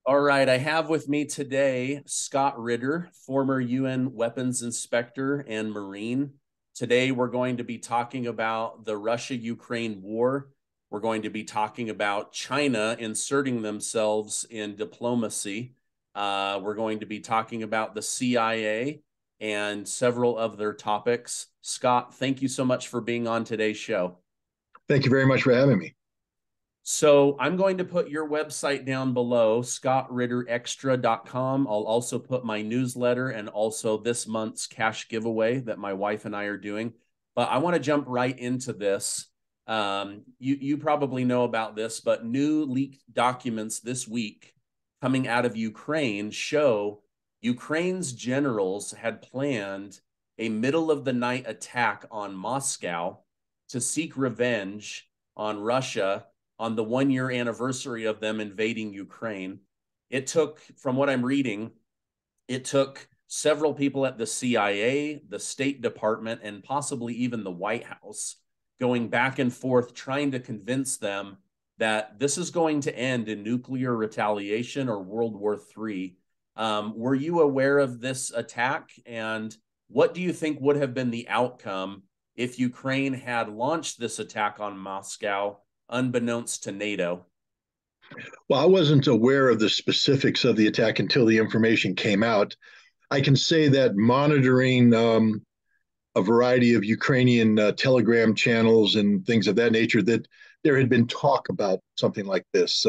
All right, I have with me today Scott Ritter, former UN weapons inspector and Marine. Today, we're going to be talking about the Russia-Ukraine war. We're going to be talking about China inserting themselves in diplomacy. We're going to be talking about the CIA and several other topics. Scott, thank you so much for being on today's show. Thank you very much for having me. So I'm going to put your website down below, scottritterextra.com. I'll also put my newsletter and also this month's cash giveaway that my wife and I are doing. But I want to jump right into this. You probably know about this, but new leaked documents this week coming out of Ukraine show Ukraine's generals had planned a middle of the night attack on Moscow to seek revenge on Russia on the 1 year anniversary of them invading Ukraine. It took, from what I'm reading, it took several people at the CIA, the State Department, and possibly even the White House going back and forth trying to convince them that this is going to end in nuclear retaliation or World War III. Were you aware of this attack? And what do you think would have been the outcome if Ukraine had launched this attack on Moscow unbeknownst to NATO? Well, I wasn't aware of the specifics of the attack until the information came out. I can say that monitoring a variety of Ukrainian Telegram channels and things of that nature, that there had been talk about something like this.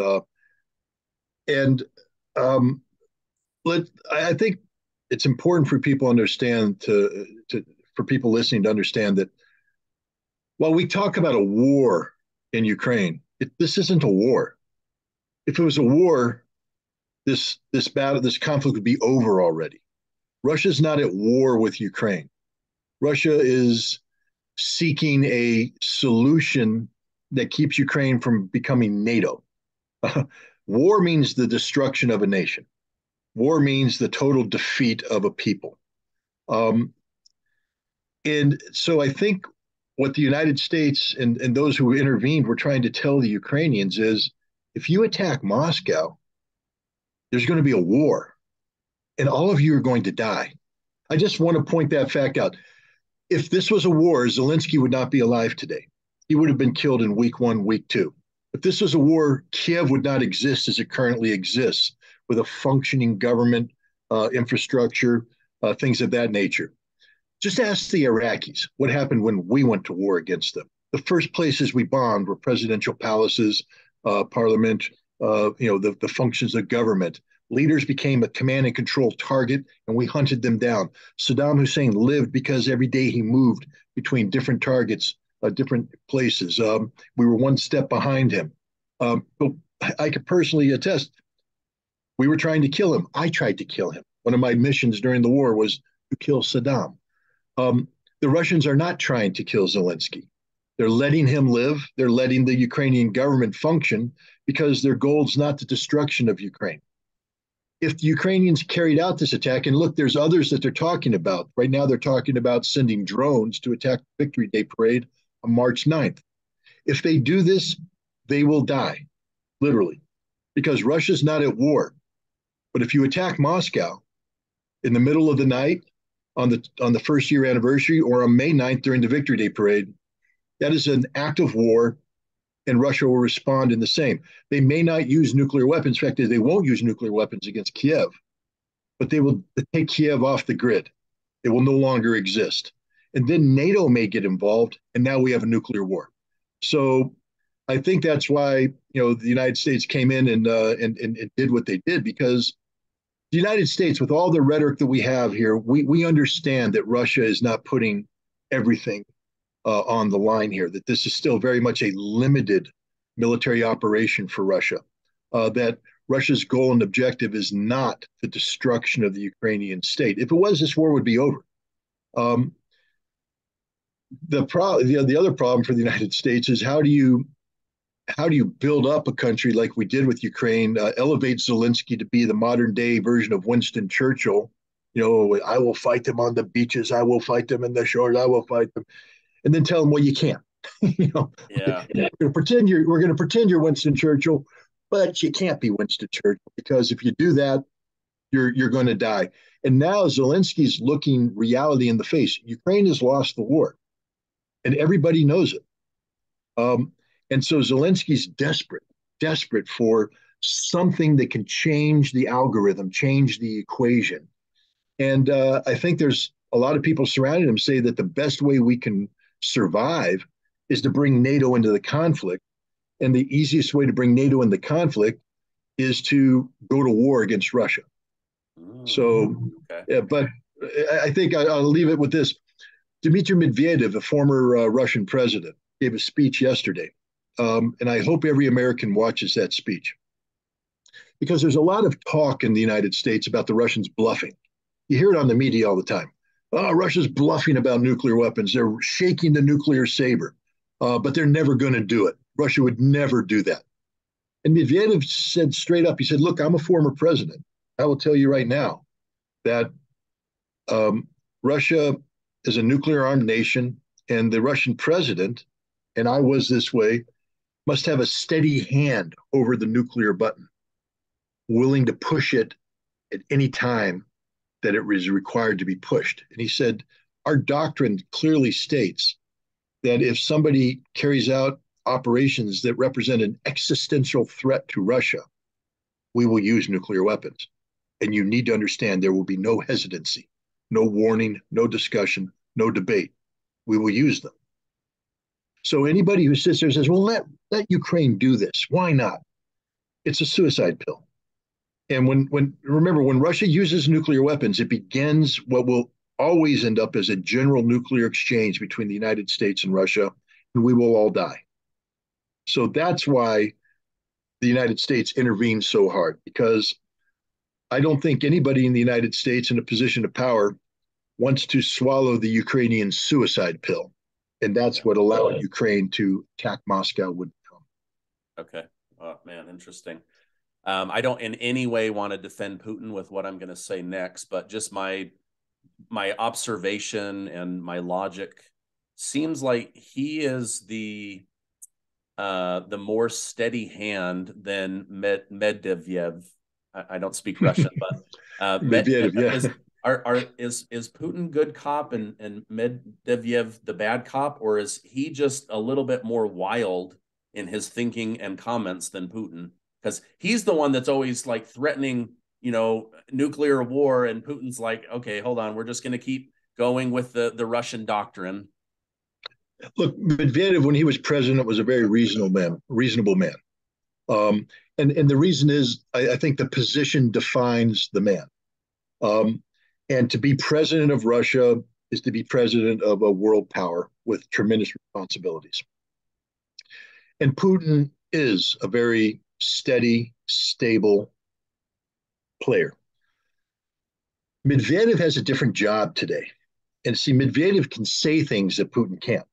And I think it's important for people understand for people listening to understand that while we talk about a war in Ukraine, this isn't a war. If it was a war, this conflict would be over already. Russia's not at war with Ukraine. Russia is seeking a solution that keeps Ukraine from becoming NATO. War means the destruction of a nation. War means the total defeat of a people. And so I think what the United States and those who intervened were trying to tell the Ukrainians is, if you attack Moscow, there's going to be a war, and all of you are going to die. I just want to point that fact out. If this was a war, Zelenskyy would not be alive today. He would have been killed in week 1, week 2. If this was a war, Kiev would not exist as it currently exists, with a functioning government, infrastructure, things of that nature. Just ask the Iraqis what happened when we went to war against them. The first places we bombed were presidential palaces, parliament, the functions of government. Leaders became a command and control target, and we hunted them down. Saddam Hussein lived because every day he moved between different targets, different places. We were one step behind him. But I could personally attest, we were trying to kill him. I tried to kill him. One of my missions during the war was to kill Saddam. The Russians are not trying to kill Zelenskyy. They're letting him live. They're letting the Ukrainian government function because their goal is not the destruction of Ukraine. If the Ukrainians carried out this attack, and look, there's others that they're talking about. Right now, they're talking about sending drones to attack the Victory Day parade on March 9th. If they do this, they will die, literally, because Russia's not at war. But if you attack Moscow in the middle of the night, on the first year anniversary, or on May 9th during the Victory Day parade, that is an act of war, and Russia will respond in the same. They may not use nuclear weapons. In fact, they won't use nuclear weapons against Kiev, but they will take Kiev off the grid. It will no longer exist. And then NATO may get involved, and now we have a nuclear war. So I think that's why the United States came in and did what they did, because the United States, with all the rhetoric that we have here, we understand that Russia is not putting everything on the line here, that this is still very much a limited military operation for Russia, that Russia's goal and objective is not the destruction of the Ukrainian state. If it was, this war would be over. The other problem for the United States is how do you build up a country like we did with Ukraine, elevate Zelenskyy to be the modern day version of Winston Churchill? I will fight them on the beaches. I will fight them in the shores. I will fight them. And then tell them, well, you can't. Yeah. We're going to pretend you're Winston Churchill, but you can't be Winston Churchill, because if you do that, you're going to die. And now Zelensky's looking reality in the face. Ukraine has lost the war, and everybody knows it. And so Zelensky's desperate for something that can change the algorithm, change the equation. And I think there's a lot of people surrounding him say that the best way we can survive is to bring NATO into the conflict. And the easiest way to bring NATO into the conflict is to go to war against Russia. So, okay. Yeah, but I think I'll leave it with this. Dmitry Medvedev, a former Russian president, gave a speech yesterday. And I hope every American watches that speech, because there's a lot of talk in the United States about the Russians bluffing. You hear it on the media all the time. Oh, Russia's bluffing about nuclear weapons. They're shaking the nuclear saber, but they're never going to do it. Russia would never do that. And Medvedev said straight up, he said, look, I'm a former president. I will tell you right now that Russia is a nuclear armed nation, and the Russian president, and I was this way, must have a steady hand over the nuclear button, willing to push it at any time that it is required to be pushed. And he said, our doctrine clearly states that if somebody carries out operations that represent an existential threat to Russia, we will use nuclear weapons. And you need to understand there will be no hesitancy, no warning, no discussion, no debate. We will use them. So anybody who sits there and says, well, let Ukraine do this, why not? It's a suicide pill. And remember, when Russia uses nuclear weapons, it begins what will always end up as a general nuclear exchange between the United States and Russia, and we will all die. So that's why the United States intervenes so hard, because I don't think anybody in the United States in a position of power wants to swallow the Ukrainian suicide pill. And that's what allowed Ukraine to attack Moscow would become. Okay. Oh, man, interesting. I don't in any way want to defend Putin with what I'm going to say next, but just my observation and my logic seems like he is the more steady hand than Medvedev. I don't speak Russian, but Medvedev, yeah. Is Putin good cop and Medvedev the bad cop, or is he just a little bit more wild in his thinking and comments than Putin? Because he's the one that's always like threatening, nuclear war, and Putin's like, okay, hold on, we're just going to keep going with the Russian doctrine. Look, Medvedev, when he was president, was a very reasonable man. And the reason is, I think the position defines the man. And to be president of Russia is to be president of a world power with tremendous responsibilities. And Putin is a very steady, stable player. Medvedev has a different job today. And see, Medvedev can say things that Putin can't,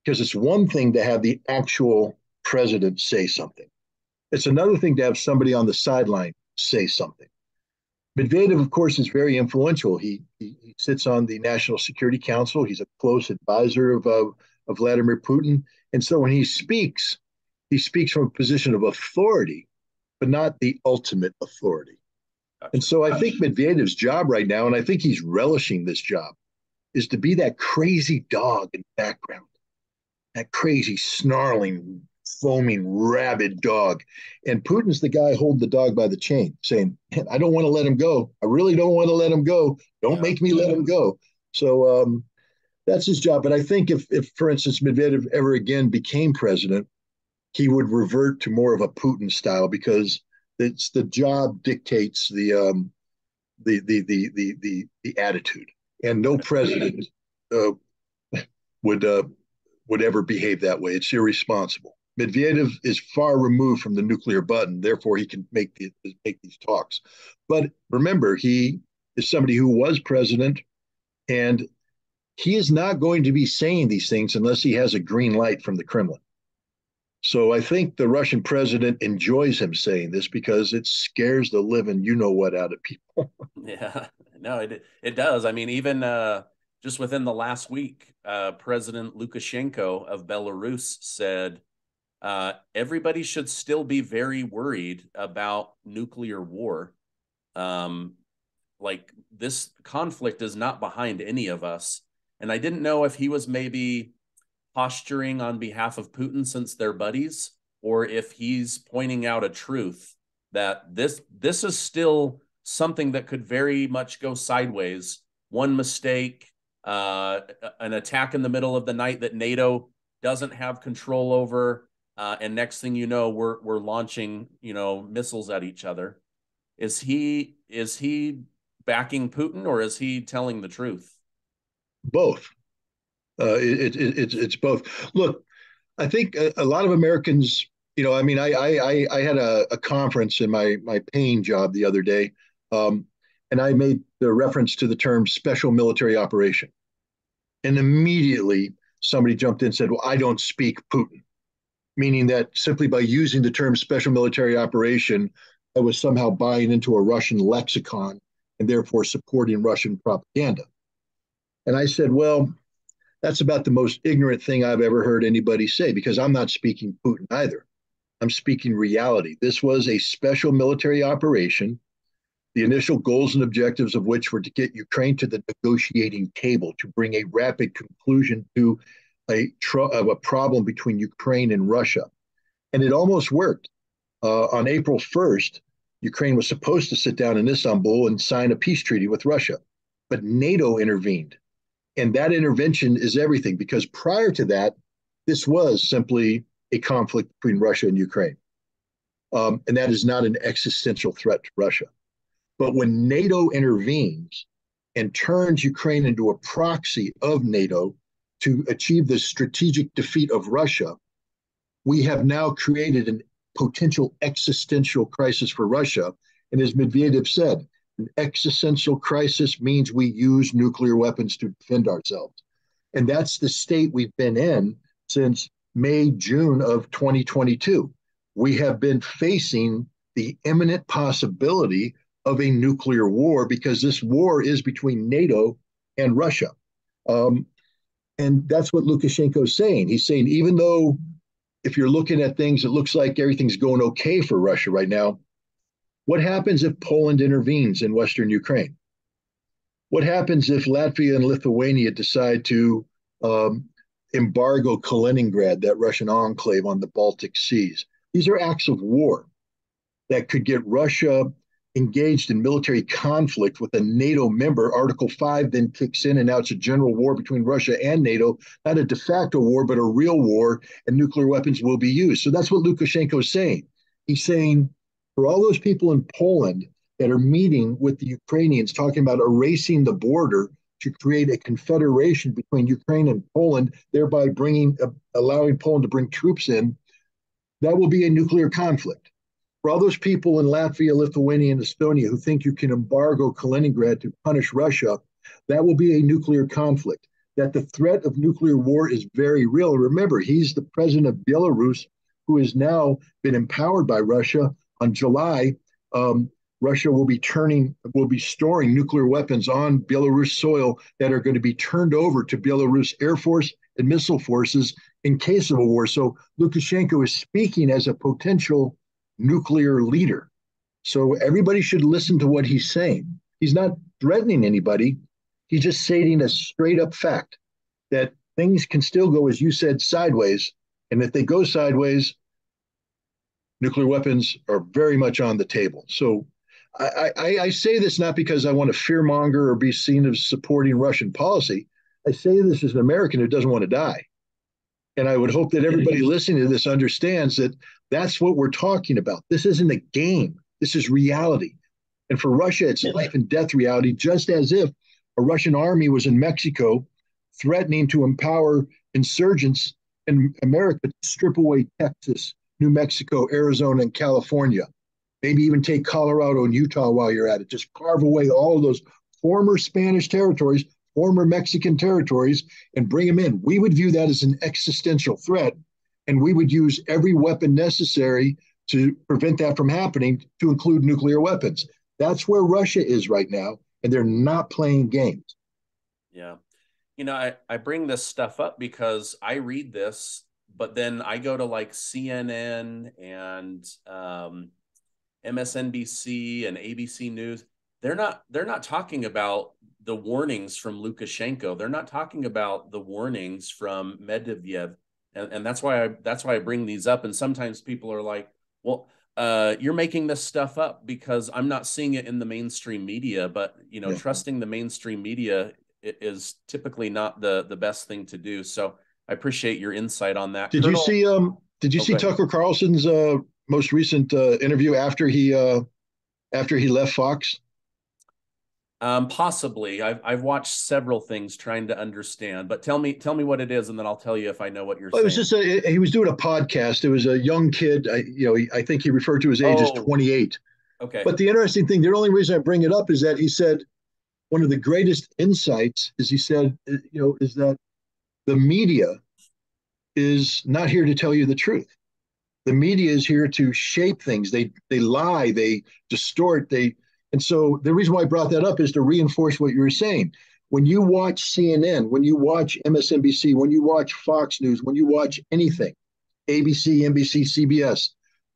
because it's one thing to have the actual president say something. It's another thing to have somebody on the sideline say something. Medvedev, of course, is very influential. He sits on the National Security Council. He's a close advisor of Vladimir Putin. And so when he speaks from a position of authority, but not the ultimate authority. Gotcha. And so I think Medvedev's job right now, and I think he's relishing this job, is to be that crazy dog in the background, that crazy, snarling, foaming, rabid dog. And Putin's the guy holding the dog by the chain, saying, I don't want to let him go. I really don't want to let him go. Don't make me let him go. So that's his job. But I think if, for instance, Medvedev ever again became president, he would revert to more of a Putin style, because it's the job dictates the attitude, and no president would ever behave that way. It's irresponsible. Medvedev is far removed from the nuclear button, therefore he can make these talks. But remember, he is somebody who was president, and he is not going to be saying these things unless he has a green light from the Kremlin. So I think the Russian president enjoys him saying this, because it scares the living you-know-what out of people. Yeah, no, it does. I mean, even just within the last week, President Lukashenko of Belarus said, everybody should still be very worried about nuclear war. Like, this conflict is not behind any of us. And I didn't know if he was maybe posturing on behalf of Putin since they're buddies, or if he's pointing out a truth that this is still something that could very much go sideways. One mistake, an attack in the middle of the night that NATO doesn't have control over, and next thing you know, we're launching, missiles at each other. Is he backing Putin, or is he telling the truth? Both. It's both. Look, I think a lot of Americans, I mean, I had a conference in my paying job the other day, and I made the reference to the term special military operation, and immediately somebody jumped in and said, "Well, I don't speak Putin," meaning that simply by using the term special military operation, I was somehow buying into a Russian lexicon and therefore supporting Russian propaganda. And I said, well, that's about the most ignorant thing I've ever heard anybody say, because I'm not speaking Putin either. I'm speaking reality. This was a special military operation, the initial goals and objectives of which were to get Ukraine to the negotiating table, to bring a rapid conclusion to a problem between Ukraine and Russia. And it almost worked. On April 1st, Ukraine was supposed to sit down in Istanbul and sign a peace treaty with Russia, but NATO intervened. And that intervention is everything, because prior to that, this was simply a conflict between Russia and Ukraine. And that is not an existential threat to Russia. But when NATO intervenes and turns Ukraine into a proxy of NATO to achieve the strategic defeat of Russia, we have now created an potential existential crisis for Russia. And as Medvedev said, an existential crisis means we use nuclear weapons to defend ourselves. And that's the state we've been in since May, June of 2022. We have been facing the imminent possibility of a nuclear war, because this war is between NATO and Russia. And that's what Lukashenko is saying. He's saying, even though if you're looking at things, it looks like everything's going okay for Russia right now, what happens if Poland intervenes in Western Ukraine? What happens if Latvia and Lithuania decide to embargo Kaliningrad, that Russian enclave on the Baltic Seas? These are acts of war that could get Russia engaged in military conflict with a NATO member. Article 5 then kicks in, and now it's a general war between Russia and NATO, not a de facto war, but a real war, and nuclear weapons will be used. So that's what Lukashenko is saying. He's saying, for all those people in Poland that are meeting with the Ukrainians, talking about erasing the border to create a confederation between Ukraine and Poland, thereby allowing Poland to bring troops in, that will be a nuclear conflict. For all those people in Latvia, Lithuania, and Estonia who think you can embargo Kaliningrad to punish Russia, that will be a nuclear conflict. That the threat of nuclear war is very real. Remember, he's the president of Belarus, who has now been empowered by Russia. On July, Russia will be storing nuclear weapons on Belarus soil that are going to be turned over to Belarus Air Force and missile forces in case of a war. So Lukashenko is speaking as a potential nuclear leader. So everybody should listen to what he's saying. He's not threatening anybody. He's just stating a straight up fact that things can still go, as you said, sideways. And if they go sideways, nuclear weapons are very much on the table. So I say this not because I want to fearmonger or be seen as supporting Russian policy. I say this as an American who doesn't want to die. And I would hope that everybody listening to this understands that that's what we're talking about. This isn't a game. This is reality. And for Russia, it's life and death reality, just as if a Russian army was in Mexico threatening to empower insurgents in America to strip away Texas, New Mexico, Arizona, and California. Maybe even take Colorado and Utah while you're at it. Just carve away all of those former Spanish territories, former Mexican territories, and bring them in. We would view that as an existential threat, and we would use every weapon necessary to prevent that from happening, to include nuclear weapons. That's where Russia is right now, and they're not playing games. Yeah. I bring this stuff up because I read this but then I go to like CNN and MSNBC and ABC News. They're not talking about the warnings from Lukashenko. They're not talking about the warnings from Medvedev, and that's why I bring these up. And sometimes people are like, "Well, you're making this stuff up because I'm not seeing it in the mainstream media." But Yeah. trusting the mainstream media is typically not the best thing to do. So I appreciate your insight on that, Did you Colonel. see did you Oh, see go ahead. Tucker Carlson's most recent interview after he left Fox? Possibly. I've watched several things trying to understand, but tell me what it is, and then I'll tell you if I know what you're Well, it was saying. just he was doing a podcast. It was a young kid. I think he referred to his age as Oh, 28. okay. But the interesting thing, the only reason I bring it up is that he said one of the greatest insights is he said, is that the media is not here to tell you the truth. The media is here to shape things. They lie, they distort, and so the reason why I brought that up is to reinforce what you were saying. When you watch CNN, when you watch MSNBC, when you watch Fox News, when you watch anything, ABC, NBC, CBS,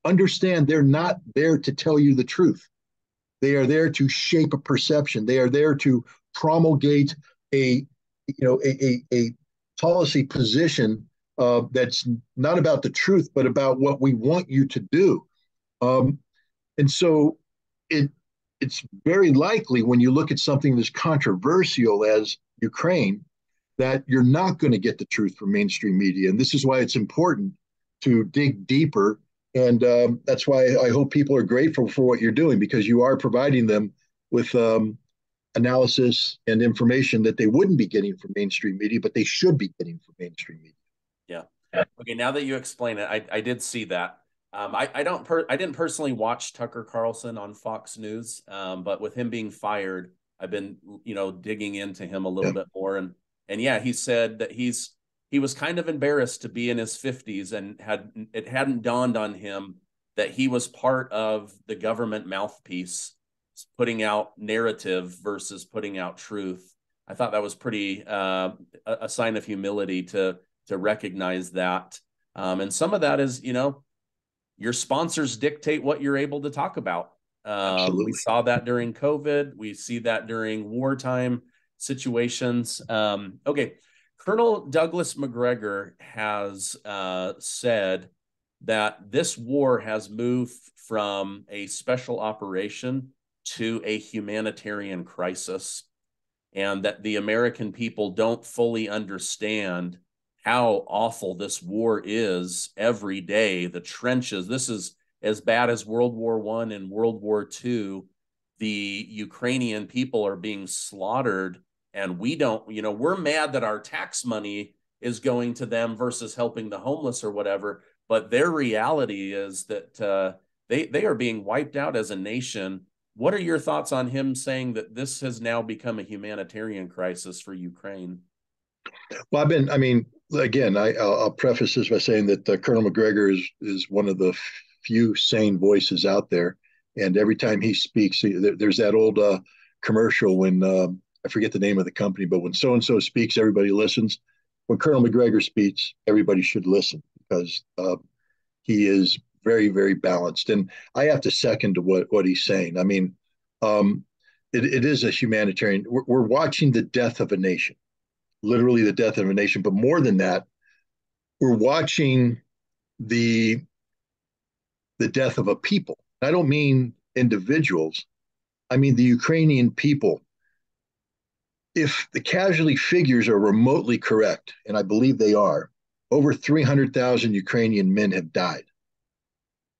understand they're not there to tell you the truth. They are there to shape a perception. They are there to promulgate a a policy position that's not about the truth, but about what we want you to do. Um, and so it it's very likely when you look at something as controversial as Ukraine that you're not going to get the truth from mainstream media. And this is why it's important to dig deeper. And that's why I hope people are grateful for what you're doing because you are providing them with analysis and information that they wouldn't be getting from mainstream media, but they should be getting from mainstream media. Yeah. Okay. Now that you explain it, I did see that. I didn't personally watch Tucker Carlson on Fox News, but with him being fired, I've been digging into him a little Yeah, bit more, and yeah, he said that he was kind of embarrassed to be in his 50s and it hadn't dawned on him that he was part of the government mouthpiece, putting out narrative versus putting out truth. I thought that was pretty a sign of humility to recognize that. And some of that is, your sponsors dictate what you're able to talk about. We absolutely. saw that during COVID. We see that during wartime situations. Okay. Colonel Douglas Macgregor has said that this war has moved from a special operation to a humanitarian crisis, and that the American people don't fully understand how awful this war is every day. The trenches, this is as bad as World War I and World War II. The Ukrainian people are being slaughtered, and we don't, we're mad that our tax money is going to them versus helping the homeless or whatever. But their reality is that they are being wiped out as a nation. What are your thoughts on him saying that this has now become a humanitarian crisis for Ukraine? Well, I mean, again, I'll preface this by saying that Colonel Macgregor is one of the few sane voices out there. And every time he speaks, there's that old commercial when I forget the name of the company, but when so and so speaks, everybody listens. When Colonel Macgregor speaks, everybody should listen because he is very, very balanced. And I have to second to what he's saying. I mean, um, it is a humanitarian. We're watching the death of a nation, literally the death of a nation. But more than that, we're watching the the death of a people. I don't mean individuals. I mean the Ukrainian people. If the casualty figures are remotely correct, and I believe they are, over 300,000 Ukrainian men have died.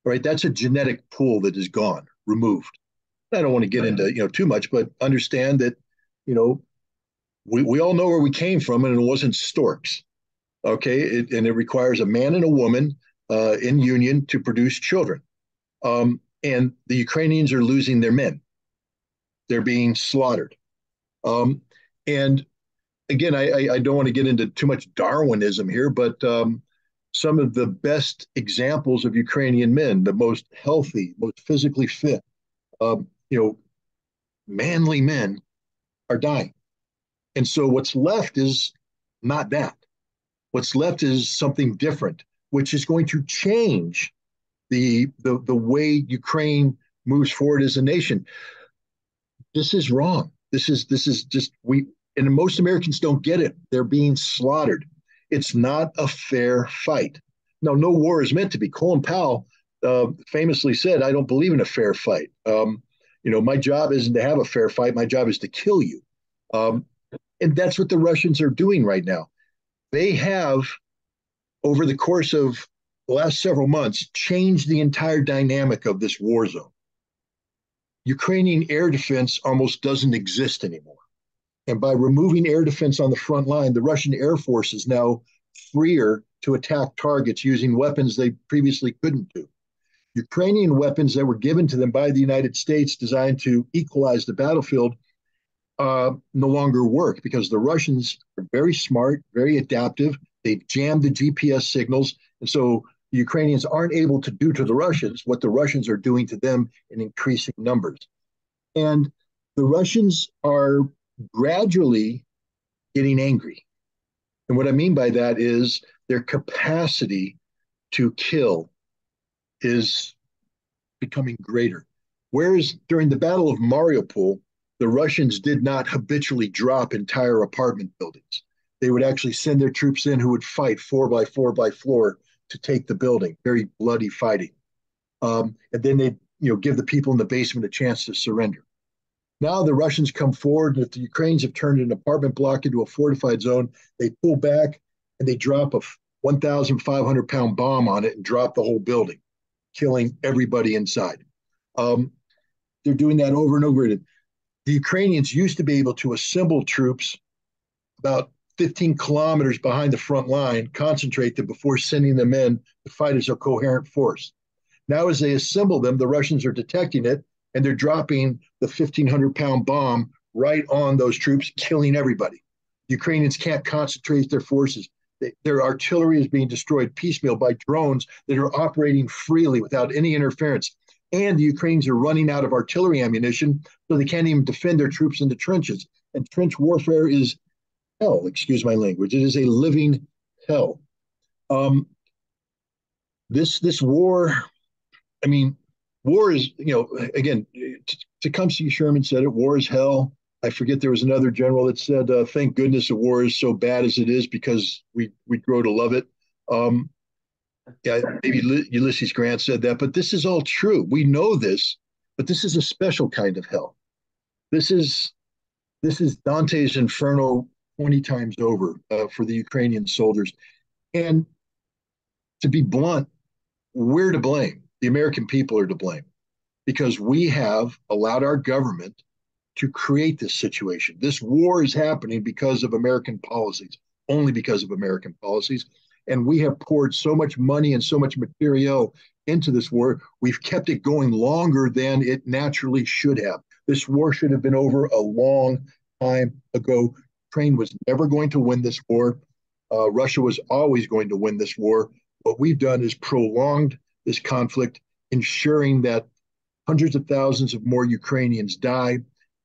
Right? That's a genetic pool that is gone, removed. I don't want to get into too much, but understand that you know we all know where we came from, and it wasn't storks. Okay, and it requires a man and a woman in union to produce children. And the Ukrainians are losing their men; they're being slaughtered. Um, and again, I don't want to get into too much Darwinism here, but some of the best examples of Ukrainian men, the most healthy, most physically fit, um, you know, manly men, are dying. And so what's left is not that. What's left is something different, which is going to change the way Ukraine moves forward as a nation. This is wrong. This is just we and most Americans don't get it. They're being slaughtered. It's not a fair fight. No, no war is meant to be. Colin Powell famously said, "I don't believe in a fair fight. My job isn't to have a fair fight. My job is to kill you." Um, and that's what the Russians are doing right now. They have, over the course of the last several months, changed the entire dynamic of this war zone. Ukrainian air defense almost doesn't exist anymore. And by removing air defense on the front line, the Russian Air Force is now freer to attack targets using weapons they previously couldn't do. Ukrainian weapons that were given to them by the United States designed to equalize the battlefield no longer work because the Russians are very smart, very adaptive. They've jammed the GPS signals. And so the Ukrainians aren't able to do to the Russians what the Russians are doing to them in increasing numbers. And the Russians are gradually getting angry. And what I mean by that is their capacity to kill is becoming greater. Whereas during the Battle of Mariupol, the Russians did not habitually drop entire apartment buildings. They would actually send their troops in who would fight floor by floor by floor to take the building, very bloody fighting. And then they'd give the people in the basement a chance to surrender. Now the Russians come forward, and if the Ukrainians have turned an apartment block into a fortified zone, they pull back and they drop a 1,500-pound bomb on it and drop the whole building, killing everybody inside. They're doing that over and over again. The Ukrainians used to be able to assemble troops about 15 kilometers behind the front line, concentrate them before sending them in to fight as a coherent force. Now, as they assemble them, the Russians are detecting it, and they're dropping the 1,500-pound bomb right on those troops, killing everybody. The Ukrainians can't concentrate their forces. Their artillery is being destroyed piecemeal by drones that are operating freely without any interference. And the Ukrainians are running out of artillery ammunition, so they can't even defend their troops in the trenches. And trench warfare is hell, excuse my language. It is a living hell. This war, I mean, war is, again, Tecumseh Sherman said it, war is hell. I forget there was another general that said, thank goodness the war is so bad as it is because we grow to love it. Yeah, maybe Ulysses Grant said that, but this is all true. We know this, but this is a special kind of hell. This is Dante's Inferno 20 times over for the Ukrainian soldiers. And to be blunt, we're to blame. The American people are to blame because we have allowed our government to create this situation. This war is happening because of American policies, only because of American policies. And we have poured so much money and so much material into this war. We've kept it going longer than it naturally should have. This war should have been over a long time ago. Ukraine was never going to win this war. Russia was always going to win this war. What we've done is prolonged this conflict, ensuring that hundreds of thousands of more Ukrainians die,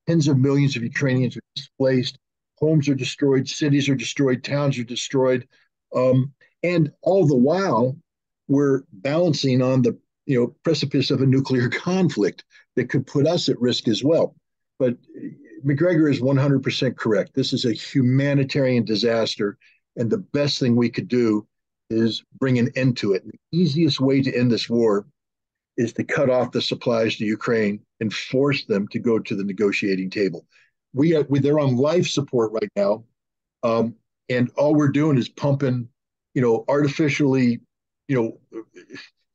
tens of millions of Ukrainians are displaced, homes are destroyed, cities are destroyed, towns are destroyed. And all the while, we're balancing on the precipice of a nuclear conflict that could put us at risk as well. But Macgregor is 100% correct. This is a humanitarian disaster, and the best thing we could do is bring an end to it. And the easiest way to end this war is to cut off the supplies to Ukraine and force them to go to the negotiating table. They're on life support right now, and all we're doing is pumping artificially,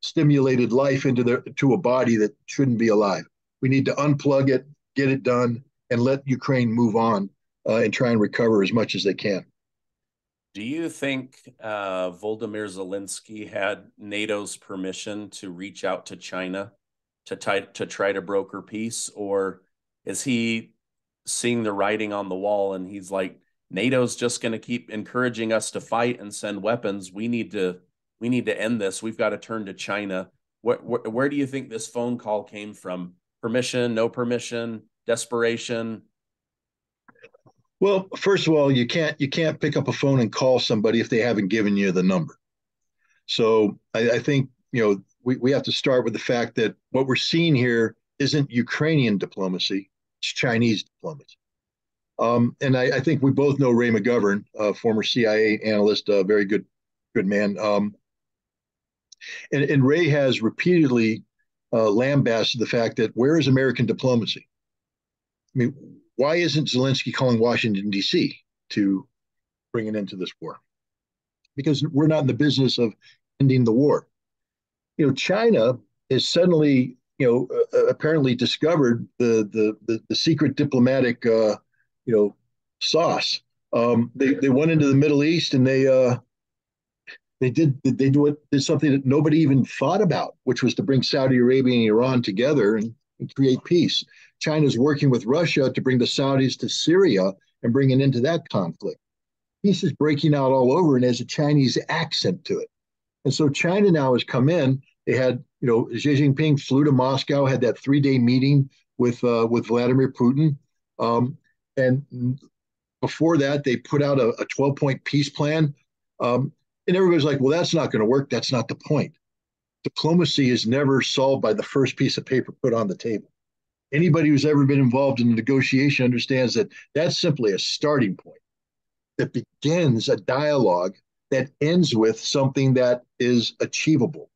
stimulated life to a body that shouldn't be alive. We need to unplug it, get it done, and let Ukraine move on and try and recover as much as they can. Do you think Volodymyr Zelenskyy had NATO's permission to reach out to China to try to broker peace, or is he seeing the writing on the wall and he's like, NATO's just going to keep encouraging us to fight and send weapons. We need to end this. We've got to turn to China. Where do you think this phone call came from? Permission, no permission, desperation? Well, first of all, you can't pick up a phone and call somebody if they haven't given you the number. So I think we have to start with the fact that what we're seeing here isn't Ukrainian diplomacy; it's Chinese diplomacy. And I think we both know Ray McGovern, former CIA analyst, a very good man. And Ray has repeatedly lambasted the fact that where is American diplomacy? I mean, why isn't Zelenskyy calling Washington, D.C. to bring an end to this war? Because we're not in the business of ending the war. China has suddenly, apparently discovered the secret diplomatic, sauce. They went into the Middle East and did something that nobody even thought about, which was to bring Saudi Arabia and Iran together and create peace. China's working with Russia to bring the Saudis to Syria and bring an end to that conflict. Peace is breaking out all over and has a Chinese accent to it. And so China now has come in. They had, Xi Jinping flew to Moscow, had that 3-day meeting with Vladimir Putin. And before that, they put out a 12-point peace plan. And everybody's like, well, that's not going to work. That's not the point. Diplomacy is never solved by the first piece of paper put on the table. Anybody who's ever been involved in a negotiation understands that that's simply a starting point that begins a dialogue that ends with something that is achievable.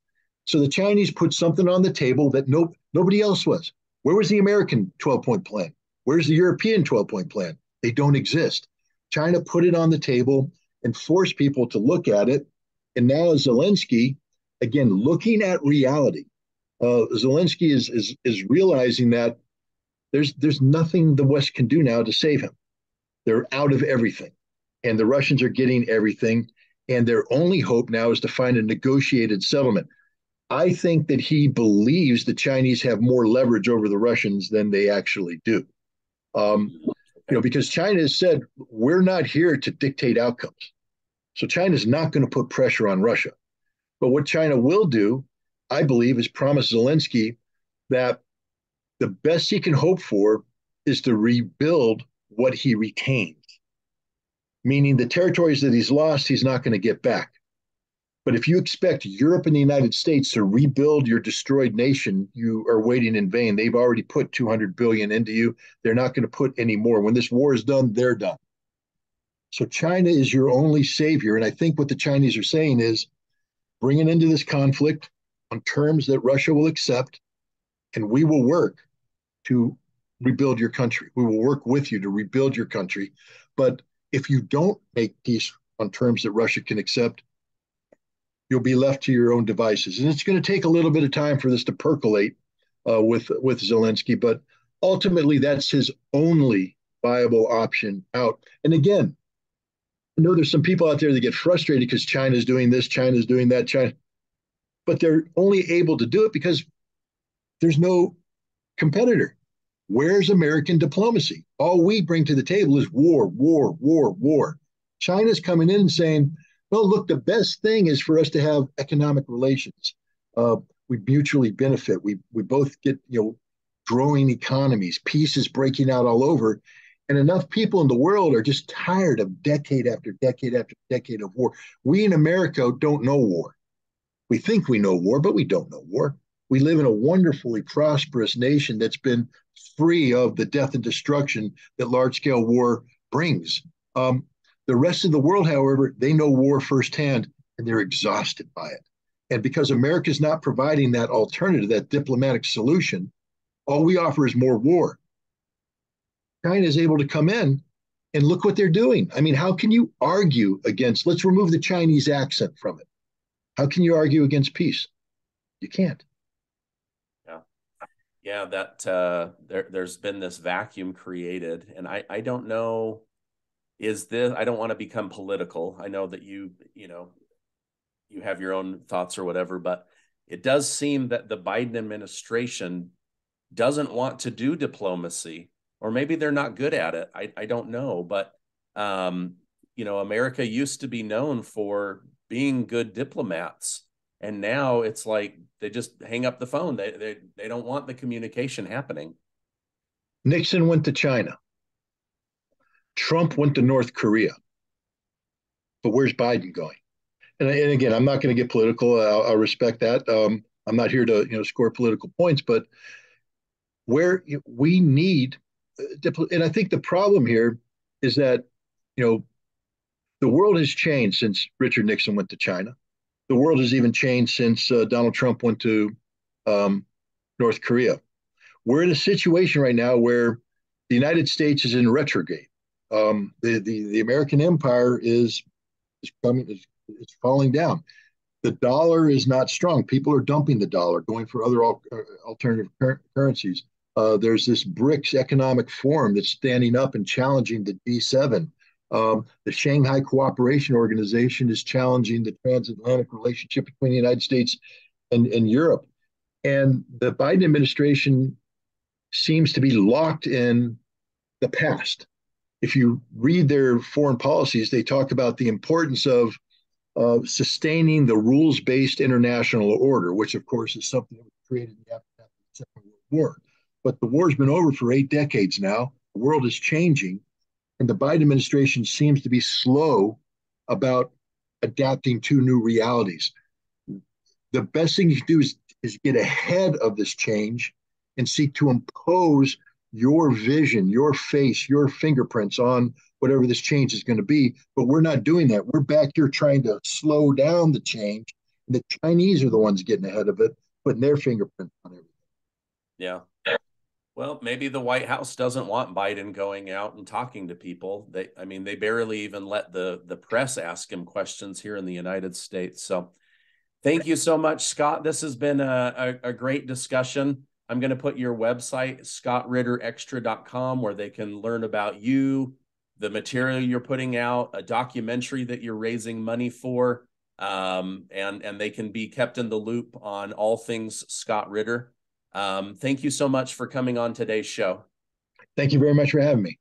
So the Chinese put something on the table that nobody else was. Where was the American 12-point plan? Where's the European 12-point plan? They don't exist. China put it on the table and forced people to look at it. And now Zelenskyy, again, looking at reality, Zelenskyy is realizing that there's nothing the West can do now to save him. They're out of everything. And the Russians are getting everything. And their only hope now is to find a negotiated settlement. I think that he believes the Chinese have more leverage over the Russians than they actually do. Because China has said, we're not here to dictate outcomes. So China's not going to put pressure on Russia. But what China will do, I believe, is promise Zelenskyy that the best he can hope for is to rebuild what he retains, meaning the territories that he's lost, he's not going to get back. But if you expect Europe and the United States to rebuild your destroyed nation, you are waiting in vain. They've already put $200 billion into you. They're not going to put any more. When this war is done, they're done. So China is your only savior. And I think what the Chinese are saying is bring an end to this conflict on terms that Russia will accept, and we will work to rebuild your country. We will work with you to rebuild your country. But if you don't make peace on terms that Russia can accept, you'll be left to your own devices. And it's going to take a little bit of time for this to percolate with Zelenskyy, but ultimately that's his only viable option out. And again, I know there's some people out there that get frustrated because China's doing this, China's doing that, but they're only able to do it because there's no competitor. Where's American diplomacy? All we bring to the table is war, war, war, war. China's coming in and saying, no, look, the best thing is for us to have economic relations. We mutually benefit. We both get, growing economies. Peace is breaking out all over. And enough people in the world are just tired of decade after decade after decade of war. We in America don't know war. We think we know war, but we don't know war. We live in a wonderfully prosperous nation that's been free of the death and destruction that large-scale war brings. The rest of the world, however, they know war firsthand, and they're exhausted by it. And because America's not providing that alternative, that diplomatic solution, all we offer is more war. China is able to come in and look what they're doing. I mean, how can you argue against, let's remove the Chinese accent from it. How can you argue against peace? You can't. Yeah, that there's been this vacuum created, and I don't know, I don't want to become political. I know that you have your own thoughts or whatever, but it does seem that the Biden administration doesn't want to do diplomacy, or maybe they're not good at it. I don't know, but America used to be known for being good diplomats. And now it's like they just hang up the phone. They don't want the communication happening. Nixon went to China. Trump went to North Korea, but where's Biden going? And again, I'm not going to get political. I'll respect that. I'm not here to score political points, but where we need, and I think the problem here is that the world has changed since Richard Nixon went to China. The world has even changed since Donald Trump went to um, North Korea. We're in a situation right now where the United States is in retrograde. The American empire is falling down. The dollar is not strong. People are dumping the dollar, going for other alternative currencies. There's this BRICS economic forum that's standing up and challenging the G7. The Shanghai Cooperation Organization is challenging the transatlantic relationship between the United States and Europe. And the Biden administration seems to be locked in the past. If you read their foreign policies, they talk about the importance of sustaining the rules-based international order, which, of course, is something that was created in the aftermath of the Second World War. But the war's been over for 8 decades now. The world is changing, and the Biden administration seems to be slow about adapting to new realities. The best thing you can do is get ahead of this change and seek to impose your vision, your face, your fingerprints on whatever this change is going to be. But we're not doing that. We're back here trying to slow down the change. The Chinese are the ones getting ahead of it, putting their fingerprints on everything. Yeah. Well, maybe the White House doesn't want Biden going out and talking to people. They barely even let the press ask him questions here in the United States. So thank you so much, Scott. This has been a great discussion. I'm going to put your website, scottritterextra.com, where they can learn about you, the material you're putting out, a documentary that you're raising money for, and they can be kept in the loop on all things Scott Ritter. Thank you so much for coming on today's show. Thank you very much for having me.